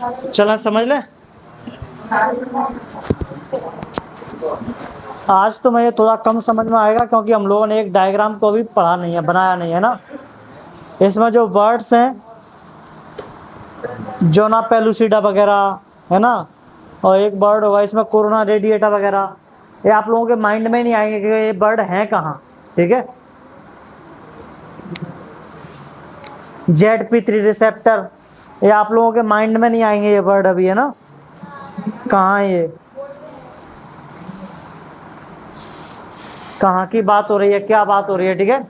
चला समझ ले। आज तो मैं ये थोड़ा कम समझ में आएगा क्योंकि हम लोगों ने एक डायग्राम को भी पढ़ा नहीं है, बनाया नहीं है ना। इसमें जो वर्ड्स हैं जोना पेलुसिडा वगैरह है ना, और एक बर्ड होगा इसमें कोरोना रेडिएटा वगैरह, ये आप लोगों के माइंड में नहीं आएंगे कि ये बर्ड है कहाँ। ठीक है, ZP3 रिसेप्टर, ये आप लोगों के माइंड में नहीं आएंगे ये वर्ड अभी, है ना। कहाँ है ये, कहाँ की बात हो रही है, क्या बात हो रही है। ठीक है,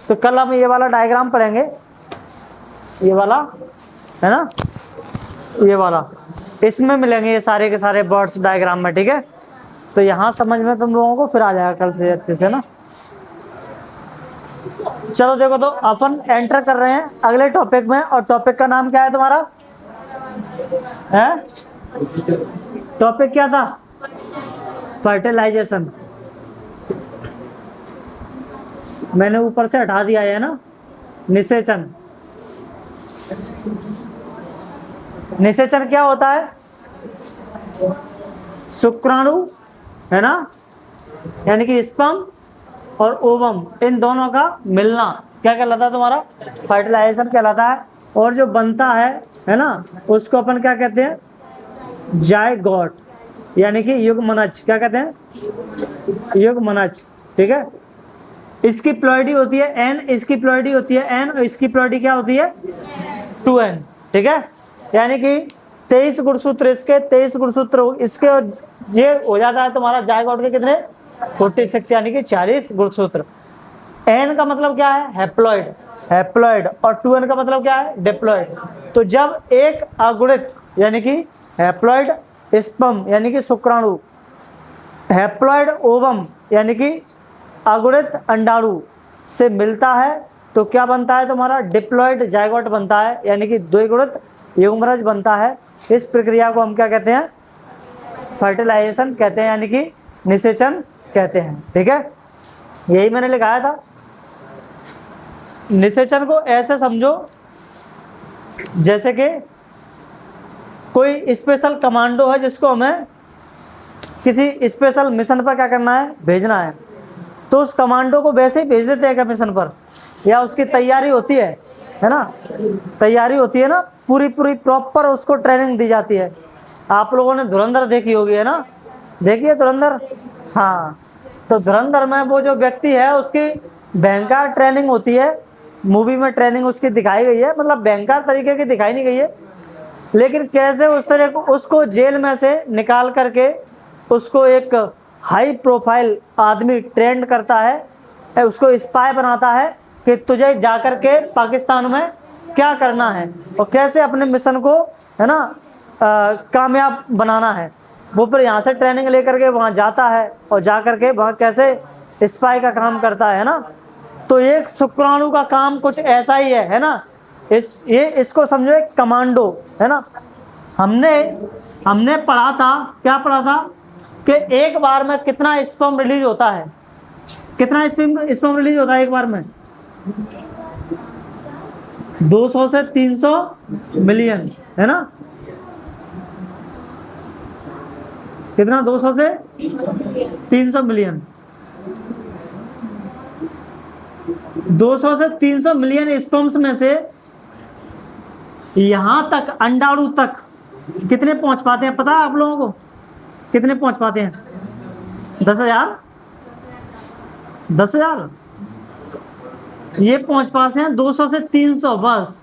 तो कल हम ये वाला डायग्राम पढ़ेंगे, ये वाला है ना, ये वाला, इसमें मिलेंगे ये सारे के सारे बर्ड्स डायग्राम में। ठीक है, तो यहाँ समझ में तुम लोगों को फिर आ जाएगा कल से अच्छे से ना। चलो देखो, तो अपन एंटर कर रहे हैं अगले टॉपिक में, और टॉपिक का नाम क्या है तुम्हारा, है टॉपिक क्या था, फर्टिलाइजेशन। मैंने ऊपर से हटा दिया है ना, निषेचन। निषेचन क्या होता है, शुक्राणु है ना, यानी कि स्पर्म और ओवम इन दोनों का मिलना क्या कहलाता है तुम्हारा, फर्टिलाइजेशन कहलाता है। और जो बनता है ना, उसको अपन क्या कहते हैं, जायगोट, यानी कि युग्मनज। क्या कहते हैं, युग्मनज। ठीक है, इसकी प्लॉइडी होती है एन, इसकी प्लॉइडी होती है एन, और इसकी प्लॉइडी क्या होती है 2n। ठीक है, यानी कि 23 गुणसूत्र इसके, 23 गुणसूत्र इसके, और ये हो जाता है तुम्हारा जायगोट के कितने 46, यानी कि 40 गुणसूत्र। एन का मतलब क्या है, हैप्लॉइड, हैप्लॉइड, और 2n का मतलब क्या है, डिप्लॉइड। तो जब एक अगुणित यानी कि हैप्लॉइड स्पर्म यानी कि शुक्राणु, हैप्लॉइड ओवम यानी कि अगुणित अंडाणु से मिलता है तो क्या बनता है तुम्हारा, डिप्लॉइड जायगोट बनता है, यानी कि द्विगुणित युग्मनज बनता है। इस प्रक्रिया को हम क्या कहते हैं, फर्टिलाइजेशन कहते हैं, यानी कि निषेचन कहते हैं। ठीक है, यही मैंने लिखाया था। निषेचन को ऐसे समझो जैसे कि कोई स्पेशल कमांडो है जिसको हमें किसी स्पेशल मिशन पर क्या करना है, भेजना है, तो उस कमांडो को वैसे ही भेज देते हैं क्या मिशन पर, या उसकी तैयारी होती है ना, तैयारी होती है ना, पूरी पूरी प्रॉपर उसको ट्रेनिंग दी जाती है। आप लोगों ने धुरंधर देखी होगी, है ना, देखिए धुरंधर। हाँ, तो धुरंधर में वो जो व्यक्ति है उसकी भयंकर ट्रेनिंग होती है, मूवी में ट्रेनिंग उसकी दिखाई गई है, मतलब भयंकर तरीके की दिखाई नहीं गई है, लेकिन कैसे उस तरह को उसको जेल में से निकाल करके उसको एक हाई प्रोफाइल आदमी ट्रेंड करता है, उसको स्पाई बनाता है कि तुझे जाकर के पाकिस्तान में क्या करना है और कैसे अपने मिशन को, है ना, कामयाब बनाना है। वो फिर यहाँ से ट्रेनिंग लेकर के वहाँ जाता है और जा कर के वहाँ कैसे स्पाई का काम करता है ना। तो एक शुक्राणु का काम कुछ ऐसा ही है ना। इसको समझो एक कमांडो, है ना। हमने पढ़ा था, क्या पढ़ा था कि एक बार में कितना स्पर्म रिलीज होता है, कितना स्पर्म रिलीज होता है एक बार में, 200 से 300 मिलियन, है ना। कितना, 200 से 300 मिलियन, 200 से 300 मिलियन स्पर्म्स में से यहां तक अंडाणु तक कितने पहुंच पाते हैं, पता है आप लोगों को कितने पहुंच पाते हैं? 10,000, 10,000 ये पहुंच पाते हैं 200 से 300 बस।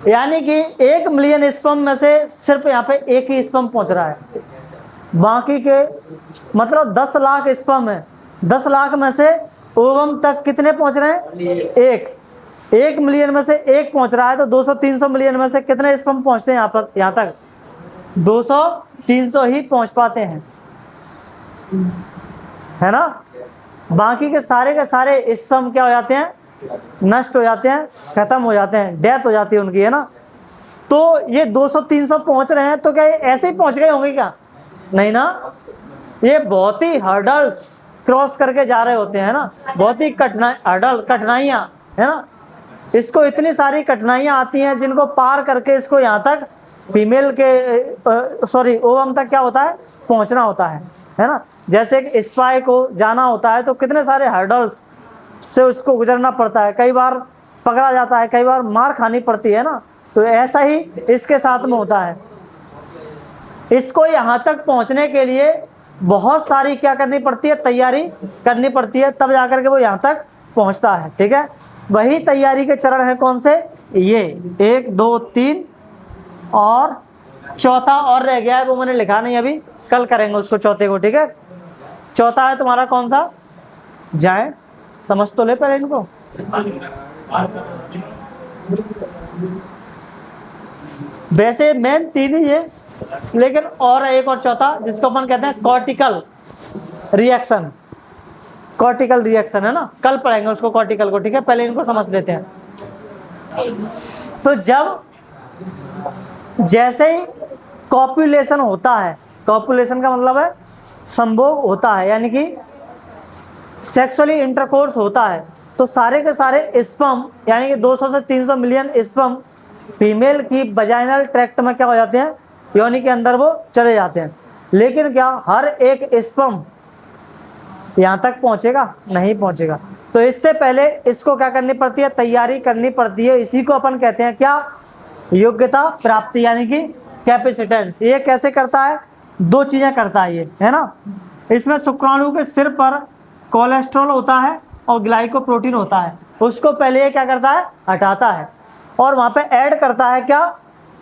यानी कि 1 मिलियन स्पर्म में से सिर्फ यहाँ पे एक ही स्पर्म पहुंच रहा है, बाकी के मतलब 10 लाख स्पर्म है, 10 लाख में से ओवम तक कितने पहुंच रहे हैं, 1 मिलियन में से एक पहुंच रहा है। तो 200-300 मिलियन में से कितने स्पर्म पहुंचते हैं यहाँ पर, यहाँ तक 200-300 ही पहुंच पाते हैं, है ना। बाकी के सारे स्पर्म क्या हो जाते हैं, नष्ट हो जाते हैं, खत्म हो जाते हैं, डेथ हो जाती है उनकी, है ना। तो ये 200-300 पहुंच रहे हैं तो क्या ये ऐसे ही पहुंच गए होंगे क्या, नहीं ना, ये बहुत ही हर्डल्स क्रॉस करके जा रहे होते हैं ना, बहुत ही कठिनाइयां, है ना। इसको इतनी सारी कठिनाइयां आती हैं जिनको पार करके इसको यहाँ तक फीमेल के सॉरी ओवम तक क्या होता है, पहुंचना होता है ना। जैसे एक स्पाई को जाना होता है तो कितने सारे हर्डल्स से उसको गुजरना पड़ता है, कई बार पकड़ा जाता है, कई बार मार खानी पड़ती है ना। तो ऐसा ही इसके साथ में होता है। इसको यहाँ तक पहुँचने के लिए बहुत सारी क्या करनी पड़ती है, तैयारी करनी पड़ती है, तब जाकर के वो यहाँ तक पहुँचता है। ठीक है, वही तैयारी के चरण है कौन से, ये 1 2 3 और चौथा और रह गया है, वो मैंने लिखा नहीं अभी, कल करेंगे उसको चौथे को। ठीक है, चौथा है तुम्हारा कौन सा, जाए समझ तो ले पहले इनको। वैसे मेन 3 ही है, लेकिन और एक और चौथा जिसको अपन कहते हैं कॉर्टिकल रिएक्शन। कॉर्टिकल रिएक्शन है ना, कल पढ़ेंगे उसको कॉर्टिकल को। ठीक है, पहले इनको समझ लेते हैं। तो जब जैसे ही कॉपुलेशन होता है, कॉपुलेशन का मतलब है संभोग होता है, यानी कि सेक्सुअली इंटरकोर्स होता है, तो सारे के सारे स्पर्म यानी कि 200 से 300 मिलियन स्पर्म फीमेल की वजाइनल ट्रैक्ट में क्या हो जाते हैं, योनि के अंदर वो चले जाते हैं। लेकिन क्या हर एक स्पर्म यहाँ तक पहुँचेगा, नहीं पहुँचेगा। तो इससे पहले इसको क्या करनी पड़ती है, तैयारी करनी पड़ती है। इसी को अपन कहते हैं क्या, योग्यता प्राप्ति, यानी कि कैपेसिटेंस। ये कैसे करता है, 2 चीज़ें करता है ये, है ना। इसमें शुक्राणु के सिर पर कोलेस्ट्रॉल होता है और ग्लाइकोप्रोटीन होता है, उसको पहले ये क्या करता है, हटाता है, और वहाँ पे ऐड करता है क्या,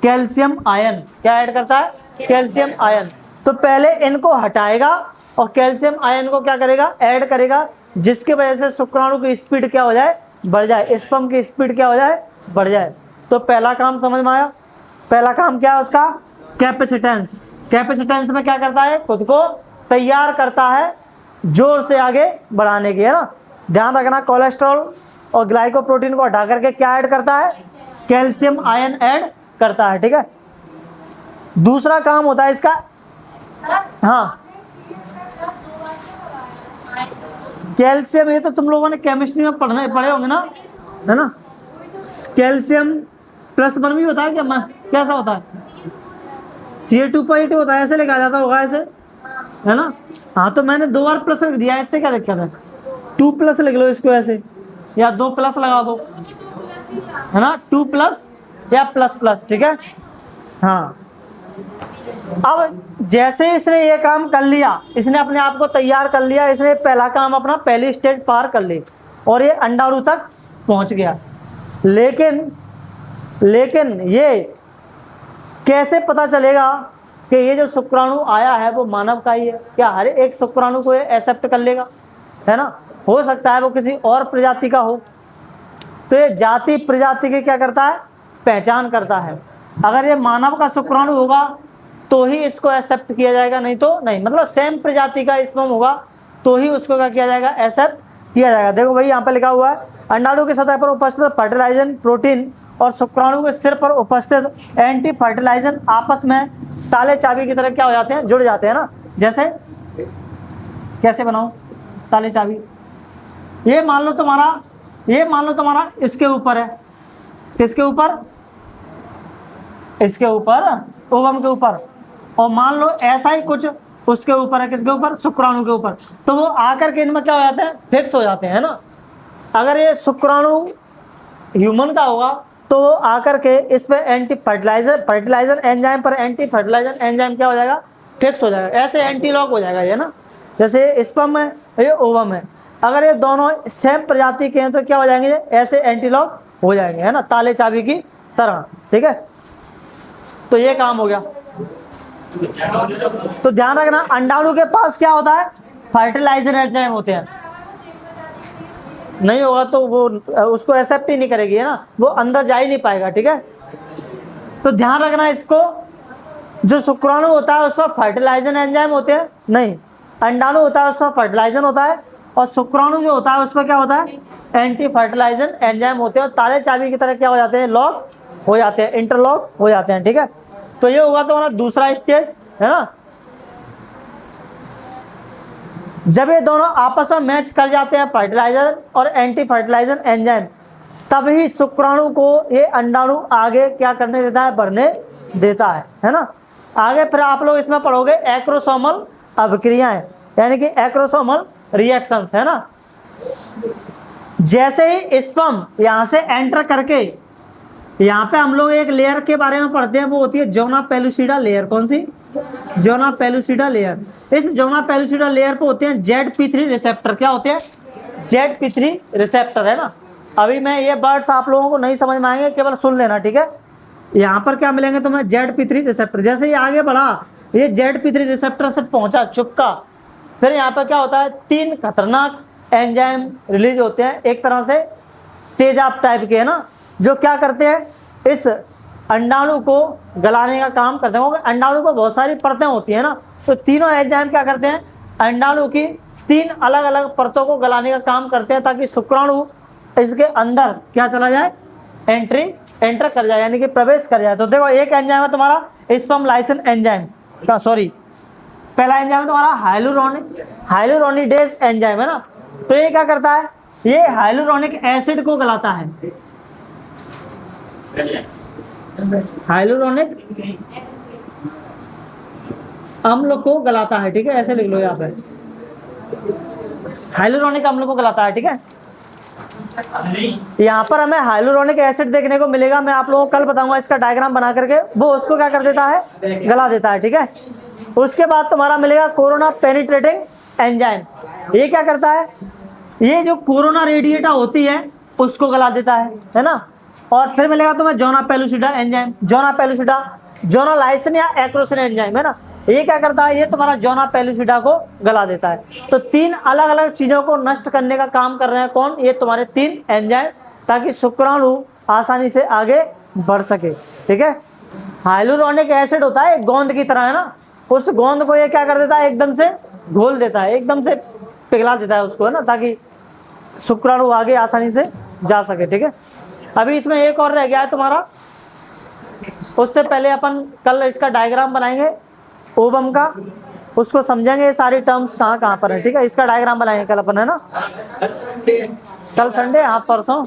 कैल्शियम आयन। क्या ऐड करता है, कैल्शियम आयन। तो पहले इनको हटाएगा और कैल्शियम आयन को क्या करेगा, ऐड करेगा, जिसकी वजह से शुक्राणु की स्पीड क्या हो जाए, बढ़ जाए, स्पर्म की स्पीड क्या हो जाए, बढ़ जाए। तो पहला काम समझ में आया। पहला काम क्या है उसका, कैपेसिटेंस। कैपेसिटेंस में क्या करता है, खुद को तैयार करता है जोर से आगे बढ़ाने की, है ना। ध्यान रखना, कोलेस्ट्रॉल और ग्लाइकोप्रोटीन को हटा करके क्या ऐड करता है, कैल्शियम आयन ऐड करता है। ठीक है, दूसरा काम होता है इसका, हाँ कैल्शियम, ये तो तुम लोगों ने केमिस्ट्री में पढ़े होंगे ना, है ना। कैल्शियम +1 भी होता है क्या, कैसा होता है, Ca2+ होता है, ऐसे लिखा जाता होगा ऐसे, है ना। हाँ तो मैंने 2 बार प्लस लिख दिया, इससे क्या दिक्कत है, 2+ लिख लो इसको ऐसे, या 2+ लगा दो, है ना, 2+ या ++। ठीक है, हाँ। अब जैसे इसने ये काम कर लिया, इसने अपने आप को तैयार कर लिया, इसने पहला काम अपना पहली स्टेज पार कर ली और ये अंडाणु तक पहुंच गया। लेकिन ये कैसे पता चलेगा कि ये जो शुक्राणु आया है वो मानव का ही है, क्या हर एक शुक्राणु को ये एक्सेप्ट कर लेगा, है ना। हो सकता है वो किसी और प्रजाति का हो। तो ये जाति प्रजाति की क्या करता है, पहचान करता है। अगर ये मानव का शुक्राणु होगा तो ही इसको एक्सेप्ट किया जाएगा, नहीं तो नहीं। मतलब सेम प्रजाति का स्पर्म होगा तो ही उसको क्या किया जाएगा, एक्सेप्ट किया जाएगा। देखो भाई यहाँ पे लिखा हुआ है, अंडाणु की सतह पर उपस्थित फर्टिलाइजन प्रोटीन और शुक्राणु के सिर पर उपस्थित एंटी फर्टिलाइजन आपस में ताले चाबी की तरह क्या हो जाते हैं, जुड़ जाते हैं ना। जैसे कैसे बनाओ ताले चाबी, ये मान लो तुम्हारा इसके ऊपर है, किसके ऊपर, इसके ऊपर, ओवम के ऊपर, और मान लो ऐसा ही कुछ उसके ऊपर है, किसके ऊपर, शुक्राणु के ऊपर। तो वो आकर के इनमें क्या हो जाते हैं, फिक्स हो जाते हैं ना। अगर ये शुक्राणु ह्यूमन का होगा तो वो आकर के इस पे एंटी फर्टिलाइजर एंजाइम पर एंटी फर्टिलाइजर एंजाइम क्या हो जाएगा, फिक्स हो जाएगा, ऐसे एंटी लॉक हो जाएगा ये ना। जैसे स्पर्म है, ये ओवम है, अगर ये दोनों सेम प्रजाति के हैं तो क्या हो जाएंगे, ऐसे एंटी लॉक हो जाएंगे, है ना, ताले चाबी की तरह। ठीक है, तो ये काम हो गया। तो ध्यान रखना, अंडाणु के पास क्या होता है, फर्टिलाइजर एंजाइम होते हैं। नहीं होगा तो वो उसको एक्सेप्ट ही नहीं करेगी, है ना, वो अंदर जा ही नहीं पाएगा। ठीक है, तो ध्यान रखना इसको, जो शुक्राणु होता है उस पर फर्टिलाइजर एंजाइम होते हैं, नहीं, अंडाणु होता है उस पर फर्टिलाइजर होता है, और शुक्राणु जो होता है उस पर क्या होता है, एंटी फर्टिलाइजर एंजाइम होते हैं, और ताले चाबी की तरह क्या हो जाते हैं, लॉक हो जाते हैं, इंटरलॉक हो जाते हैं। ठीक है, तो ये होगा तुम्हारा दूसरा स्टेज, है ना। जब ये दोनों आपस में मैच कर जाते हैं, फर्टिलाइजर और एंटी फर्टिलाइजर एंजाइम, तभी शुक्राणु को ये अंडाणु आगे क्या करने देता है, बढ़ने देता है ना। आगे फिर आप लोग इसमें पढ़ोगे एक्रोसोमल अभिक्रियाएं, यानी कि एक्रोसोमल रिएक्शंस, है ना। जैसे ही स्पर्म यहां से एंटर करके यहाँ पे हम लोग एक लेयर के बारे में पढ़ते हैं, वो होती है जोना पेलुसिडा लेयर। कौन सी? Zona pellucida layer. इस जोना पेलुसिडा लेयर पे होते हैं ZP3 रिसेप्टर। क्या होते हैं? ZP3 रिसेप्टर, है ना। अभी मैं ये वर्ड्स आप लोगों को नहीं समझ में आएंगे, केवल सुन लेना, ठीक है। यहाँ पर क्या मिलेंगे तुम्हें? ZP3 receptor. जैसे ये आगे बढ़ा, ये ZP3 रिसेप्टर से पहुंचा, चुपका, फिर यहाँ पर क्या होता है, 3 खतरनाक एंजाइम रिलीज होते हैं, एक तरह से तेजाब टाइप के, है ना, जो क्या करते हैं, इस अंडाणु को गलाने का काम करते हैं। क्योंकि अंडाणु को बहुत सारी परतें होती है ना, तो तीनों एंजाइम क्या करते हैं, अंडाणु की 3 अलग अलग परतों को गलाने का काम करते हैं, ताकि शुक्राणु इसके अंदर क्या चला जाए, एंटर कर जाए, यानी कि प्रवेश कर जाए। तो देखो, एक एंजाइम है तुम्हारा स्पर्म लाइसिन एंजाइम, सॉरी, पहला एंजाइम है तुम्हारा हाइलुरोनिडेज एंजाइम, है ना। तो ये क्या करता है, ये हाइलुरोनिक एसिड को गलाता है, हाइलुरोनिक अम्ल को गलाता है, ठीक है, ऐसे लिख लो यहाँ पे, हाइलुरोनिक अम्ल को गलाता है, ठीक है। यहाँ पर हमें हाइलुरोनिक एसिड देखने को मिलेगा, मैं आप लोगों को कल बताऊंगा इसका डायग्राम बना करके, वो उसको क्या कर देता है, गला देता है, ठीक है। उसके बाद तुम्हारा मिलेगा कोरोना पेनिट्रेटिंग एंजाइम। ये क्या करता है, ये जो कोरोना रेडिएटा होती है उसको गला देता है ना। और फिर मिलेगा तुम्हें zona pellucida enzyme. Zona pellucida zona lysin या एक्रोसिन एंजाइम, है ना। ये क्या करता है, ये तुम्हारा जोना पेलुसिडा को गला देता है। तो 3 अलग अलग चीजों को नष्ट करने का काम कर रहे हैं कौन, ये तुम्हारे 3 एंजाइम, ताकि शुक्राणु आसानी से आगे बढ़ सके, ठीक है। हाइलुरोनिक एसिड होता है एक गोंद की तरह, है ना, उस गोंद को ये क्या कर देता है, एकदम से घोल देता है, एकदम से पिघला देता है उसको, है ना, ताकि शुक्राणु आगे आसानी से जा सके, ठीक है। अभी इसमें एक और रह गया है तुम्हारा, उससे पहले अपन कल इसका डायग्राम बनाएंगे ओवम का, उसको समझेंगे, ये सारी टर्म्स कहाँ कहाँ पर है, ठीक है। इसका डायग्राम बनाएंगे कल अपन, है ना। कल संडे, आप परसों